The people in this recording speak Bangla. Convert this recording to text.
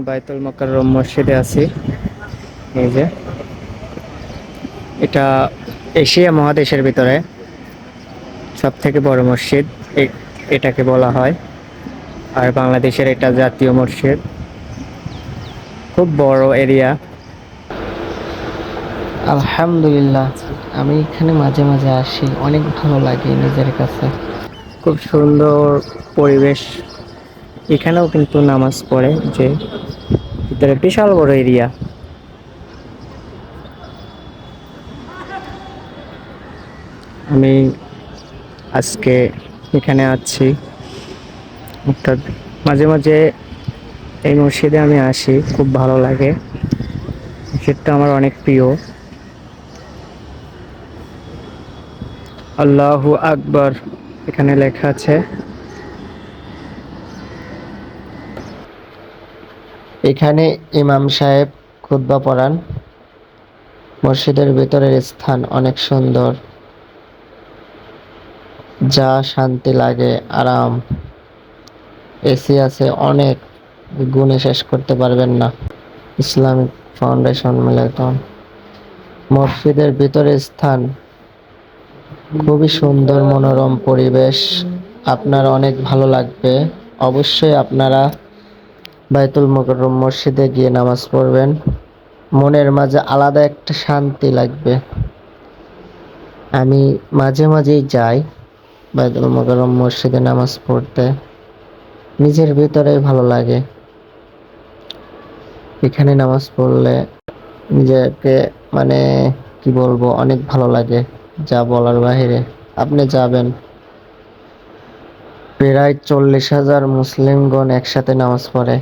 বায়তুল মোকাররম মসজিদে আছি। এই যে এটা এশিয়া মহাদেশের ভিতরে সব থেকে বড় মসজিদ এটাকে বলা হয়। আর বাংলাদেশের এটা জাতীয় মসজিদ, খুব বড় এরিয়া। আলহামদুলিল্লাহ, আমি এখানে মাঝে মাঝে আসি, অনেক ভালো লাগে নিজের কাছে। খুব সুন্দর পরিবেশ। এখানেও কিন্তু নামাজ পড়ে, যে ভিতরে বিশাল বড় এরিয়া। আমি আজকে এখানে আছি, অর্থাৎ মাঝে মাঝে এই মসজিদে আমি আসি, খুব ভালো লাগে। মসজিদটা আমার অনেক প্রিয়। আল্লাহু আকবার এখানে লেখা আছে। এখানে ইমাম সাহেব খুতবা পড়ান। মসজিদের ভেতরের স্থান অনেক সুন্দর, যা শান্তি লাগে, আরাম। এসি আছে অনেক, গুণে শেষ করতে পারবেন না। Islamic foundation Milton. মসজিদের ভিতরের স্থান খুবই সুন্দর, মনোরম পরিবেশ, আপনার অনেক ভালো লাগবে। অবশ্যই আপনারা বায়তুল মোকাররম মসজিদে গিয়ে নামাজ পড়বেন, মনের মাঝে আলাদা একটা শান্তি লাগবে। আমি মাঝে মাঝেই যাই বায়তুল মোকাররম মসজিদে নামাজ পড়তে, নিজের ভিতরে ভালো লাগে। এখানে নামাজ পড়লে নিজেকে মানে কি বলবো, অনেক ভালো লাগে, যা বলার বাহিরে। আপনি যাবেন, প্রায় 40,000 মুসলিমগণ একসাথে নামাজ পড়ে।